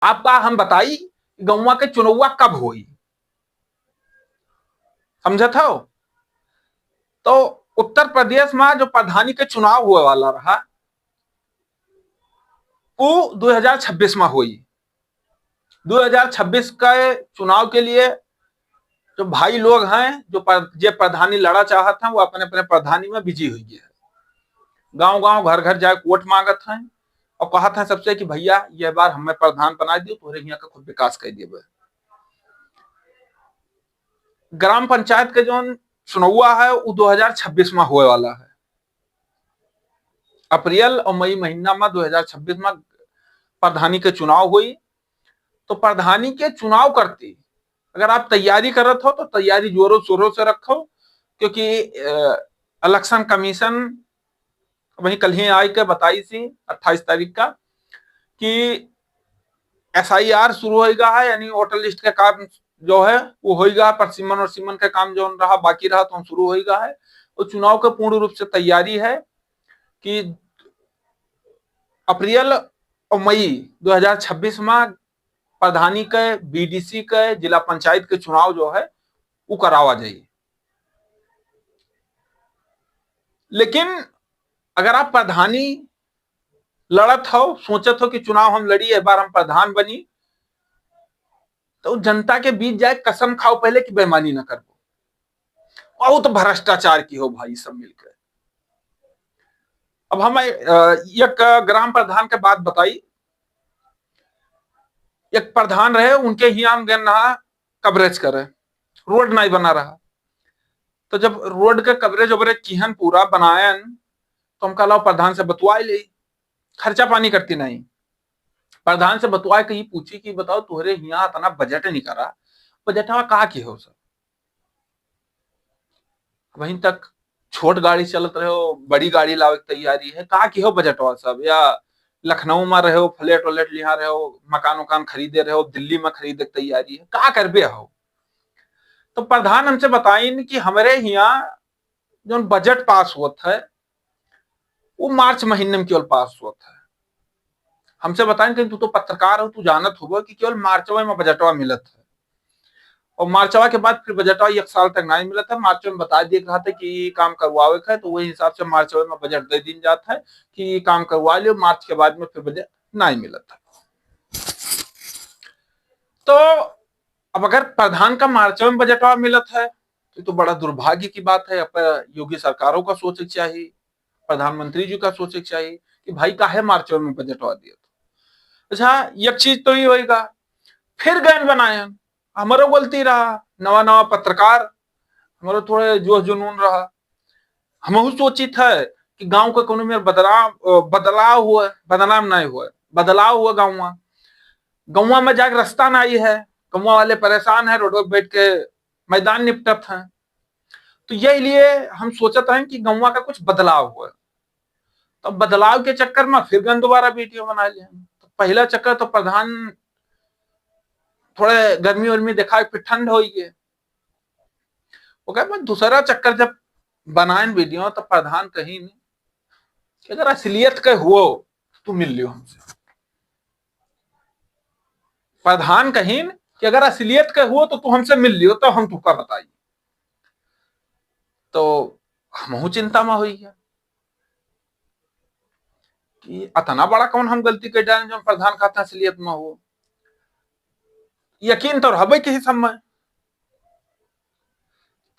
आपका हम बताई गौवा के चुनौवा कब हुई, समझा था। तो उत्तर प्रदेश में जो प्रधानी के चुनाव हुए वाला रहा वो 2026 में हुई। 2026 के चुनाव के लिए जो भाई लोग हैं जो प्रधानी लड़ा चाहते हैं वो अपने अपने प्रधानी में बिजी हुई है। गांव गांव घर घर जाए वोट मांगत हैं और कहत हैं सबसे कि भैया ये बार हमें प्रधान बना दियो, तोरे यहाँ का खुद विकास कर दिए। ग्राम पंचायत के जो चुनाव है वो 2026 में होने वाला है। अप्रैल और मई महीना में 2026 में प्रधानी के चुनाव हुई। तो प्रधानी के चुनाव करती अगर आप तैयारी करत हो तो तैयारी जोरों शोरों से रखो, क्योंकि इलेक्शन कमीशन वही कल ही आई के बताई थी 28 तारीख का कि SIR शुरू होगा है, यानी वोटर लिस्ट के काम जो है वो होगा, परसिमन और सीमन का काम जो रहा बाकी रहा तो शुरू होगा है। तो चुनाव के पूर्ण रूप से तैयारी है कि अप्रैल और मई 2026 में प्रधानी के BDC के जिला पंचायत के चुनाव जो है वो करावा जाए। लेकिन अगर आप प्रधानी लड़त हो, सोचत हो कि चुनाव हम लड़ी एक बार हम प्रधान बनी, तो जनता के बीच जाए कसम खाओ पहले कि बेईमानी ना करो, और तो भ्रष्टाचार की हो भाई सब मिलकर। अब हम एक ग्राम प्रधान के बात बताई। एक प्रधान रहे उनके ही हम गन रहा कवरेज करे, रोड नहीं बना रहा। तो जब रोड का कवरेज ववरेज किहन पूरा बनायन तो हम कहला प्रधान से बतवाए ले, खर्चा पानी करती नहीं। प्रधान से बतवाए कही पूछी कि बताओ तुहरे यहाँ इतना बजट नहीं करा, बजटवा कहा की हो सब, वहीं तक छोट गाड़ी चलत रहे हो बड़ी गाड़ी लावे की तैयारी है, कहा की हो बजटवा सब, या लखनऊ में रहे हो फ्लैट व्लेट लिहा रहे हो मकान उकान खरीदे रहे हो दिल्ली में खरीदे की तैयारी है, कहा करबे हो। तो प्रधान हमसे बताइन कि हमारे यहाँ जो बजट पास होता है वो मार्च महीने में केवल पास होता है। हमसे बताएं कि तू तो पत्रकार हो, तू जानत होगा कि केवल मार्चवा में बजटवा मिलत है, और मार्चवा के बाद फिर बजटवा एक साल तक नहीं मिला था। मार्च में बता दिया रहा था कि काम करवावे का है, तो वही हिसाब से मार्चवा में बजट दे दी जाता है कि काम करवा लियो, मार्च के बाद में फिर बजट नहीं मिला था। तो अब अगर प्रधान का मार्च में बजटवा मिलत है तो बड़ा दुर्भाग्य की बात है। अब योगी सरकारों का सोचे चाहिए, प्रधानमंत्री जी का सोचे चाहिए कि भाई काहे मार्च में बजटवा दिया। अच्छा एक चीज तो ही होगा, फिर गैन बनाए हमारो गलती रहा, नवा नवा पत्रकार हमारो थोड़े जोश जुनून रहा। हम सोची था कि गांव का कोनो में बदलाव हुआ, बदनाम नहीं हुआ, बदलाव हुआ गाँव में जाके रास्ता नहीं है, गाँव वाले परेशान है, रोड पर बैठ के मैदान निपटत हैं। तो यही लिए हम सोचत हैं कि गाँव का कुछ बदलाव हुआ। तो बदलाव के चक्कर में फिर गन दोबारा वीडियो बना लिया। तो पहला चक्कर तो प्रधान थोड़े गर्मी उर्मी दिखा फिर ठंड हो गई। वो दूसरा चक्कर जब बनाए वीडियो तो प्रधान कहीं नहीं कि अगर असलियत के हुओ तो मिल लियो हमसे। प्रधान कहीं कि अगर असलियत के हुओ तो तू हमसे मिल लियो तो हम तुका बताइए। तो हम चिंता में हुई है कि इतना बड़ा कौन हम गलती कर डाले जो प्रधान खाता असलियत में हो। यकीन तो रहे किसी समय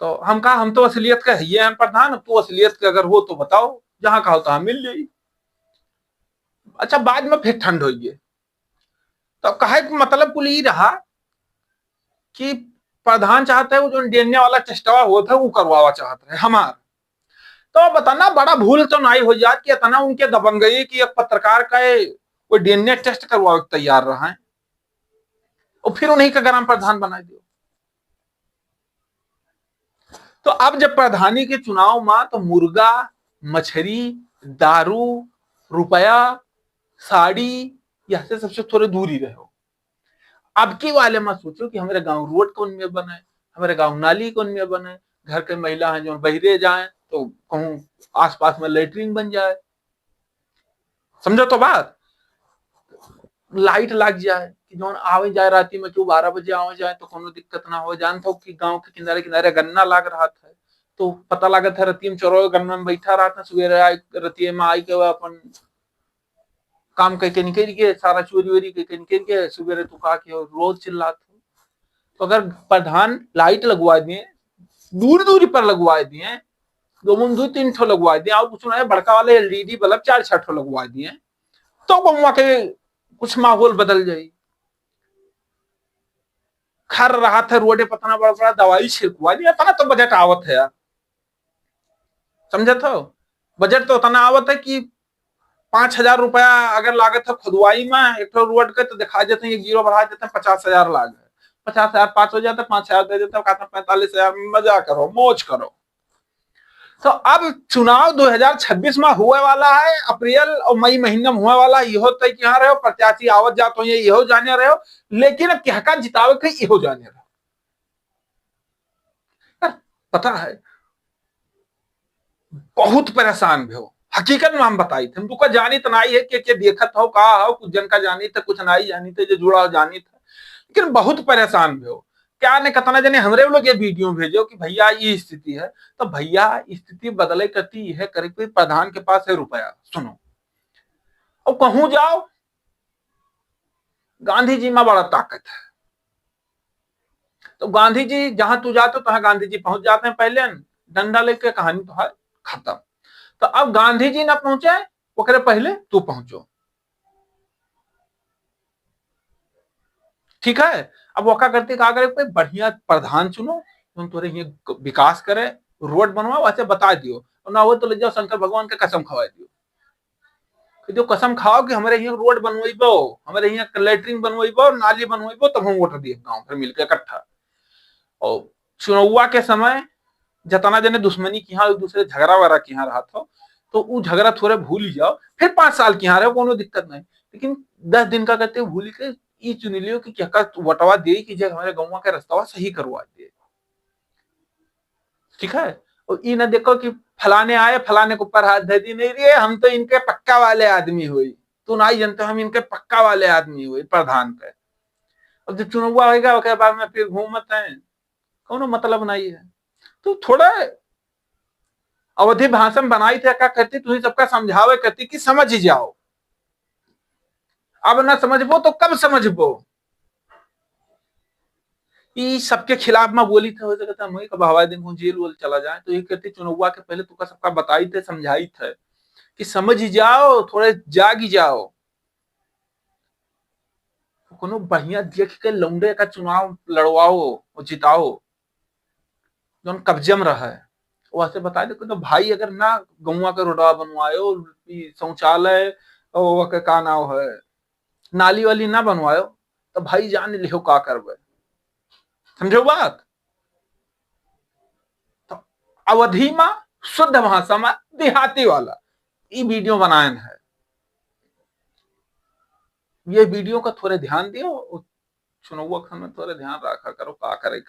तो हम कहा हम तो असलियत का है हम प्रधान, तो असलियत के अगर हो तो बताओ, जहां कहा तो हम मिल जाइए। अच्छा बाद में फिर ठंड हो गई। तो कहे मतलब कुल ही रहा कि प्रधान चाहते है वो जो डीएनए वाला टेस्टवा होता है वो करवावा चाहते है हमार। तो बताना बड़ा भूल तो नहीं हो जात कि इतना उनके दबंगई कि एक पत्रकार का वो डीएनए टेस्ट करवा तैयार रहा है और फिर उन्हीं का ग्राम प्रधान बना दियो। तो अब जब प्रधानी के चुनाव में तो मुर्गा मछली दारू रुपया साड़ी यह से सबसे थोड़े दूर ही रहो। अब की वाले में सोचो कि हमारे गांव रोड कौन में बने, हमारे गांव नाली कौन में बने, घर के महिला हैं जो बहिरे जाए तो कहूं आसपास में लेटरिन बन जाए। समझो तो बात। लाइट लग जाए कि जौन आवे जाए राती में क्यों 12 बजे आवे जाए तो कोनो दिक्कत ना हो। जानता हो कि गांव के किनारे किनारे गन्ना लाग रहा था, तो पता लागत है रतिया में चोरो गन्ना में बैठा रहा था, सवेरे रतिया में आई के अपन काम करके निकल के सारा चोरी वोरी करके निकल के सवेरे तो का के रोज चिल्लात हो। तो अगर प्रधान लाइट लगवा दिए, दूर दूरी पर लगवा दिए, दो तीन ठो लगवा दिए, और कुछ ना बड़का वाले एलईडी बल्ब 4-6 ठो लगवा दिए, तो गौवा के कुछ माहौल बदल जाये। खर रहा था रोडे पतना बड़ा बड़ा दवाई छिड़कवा दिया, तना तो बजट आवत है यार, समझे तो बजट तो उतना आवत है कि 5,000 रुपया अगर लागत है खुदवाई में एक तो रोड के, तो दिखा देते हैं जीरो बढ़ा देते हैं 50,000 लाग है, 50,000 5 हो जाता है, 5,000 दे देते हैं, कहते 45,000 में मजा करो मौज करो। तो अब चुनाव 2026 में हुए वाला है, अप्रैल और मई महीने में हुए वाला, इहो तय क्या रहे हो, प्रत्याशी आवत जात हो इहो जाने रहे हो, लेकिन अब क्या जितावे के इहो जाने रहे हो। पता है बहुत परेशान भी हो, हकीकत में हम बताई थे, तुमको जानी तो नहीं है कि देखत हो का हो, कुछ जन का जानी थे कुछ नहीं जानी थे, जो जुड़ा हो जानी था, लेकिन बहुत परेशान भी हो। क्या ने कतना जने हमरे लोग ये वीडियो भेजो कि भैया ये स्थिति है, तो भैया स्थिति बदले करती है, करीब प्रधान के पास है रुपया, सुनो और कहूं जाओ गांधी जी में बड़ा ताकत है, तो गांधी जी जहां तू जाते हो तहां गांधी जी पहुंच जाते हैं, पहले डंडा लेके कहानी तो है खत्म। तो अब गांधी जी ना पहुंचे ओकरे पहले तू पहुंचो, ठीक है। अब वो क्या करते क्या करे, कोई बढ़िया प्रधान चुनो तुम तोरे विकास करे, रोड बनवाओ, ऐसे बता दियो, और ना वो तो ले जाओ शंकर भगवान का कसम खवा दियो, जो कसम खाओ कि हमारे यहाँ रोड बनवेबो, हमारे यहाँ लेटरिन बनवेबो, नाली बनवेबो, तब हम वोट दिए गांव फिर मिलकर इकट्ठा। और चुनाव के समय जतना जने दुश्मनी की एक दूसरे झगड़ा वगैरह की रहा था, तो वो झगड़ा थोड़े भूल ही जाओ, फिर 5 साल की रहे कोनो दिक्कत नहीं, लेकिन 10 दिन का करते भूल के ये चुन लियो कि क्या वटवा दे कि जब हमारे गाँव का रास्ता सही करवा दे, ठीक है। और ये ना देखो कि फलाने आए फलाने को ऊपर हाथ धे दी, नहीं रे हम तो इनके पक्का वाले आदमी हुई, तू नहीं जानते हम इनके पक्का वाले आदमी हुई प्रधान के। अब जब चुनाव होगा उसके बाद में फिर घूमत है, कोनो मतलब नहीं है। तो थोड़ा अवधि भाषण बनाई थे क्या करती, तुम्हें सबका समझावे करती कि समझ जाओ, अब ना समझबो तो कब समझबो। ये सबके खिलाफ में बोली थे, हो सकता है कब हवा दिन जेल वोल चला जाए, तो ये कहती चुनाव के पहले तुका सबका बताई थे समझाई थे कि समझ जाओ, थोड़े जाग जाओ, कोनो बढ़िया देख के लौंडे का चुनाव लड़वाओ और जिताओ जो कब्जे में रहा है। वैसे बता दे तो भाई अगर ना गौवा के रोडवा बनवायो, शौचालय और का नाम है नाली वाली ना बनवायो, तो भाई जान लिहो का करबे, समझो बात। तो अवधि में शुद्ध भाषा में देहाती वाला ये वीडियो बनाए है, ये वीडियो का थोड़े ध्यान दियो, चुनाव में थोड़े ध्यान रखा करो का करे।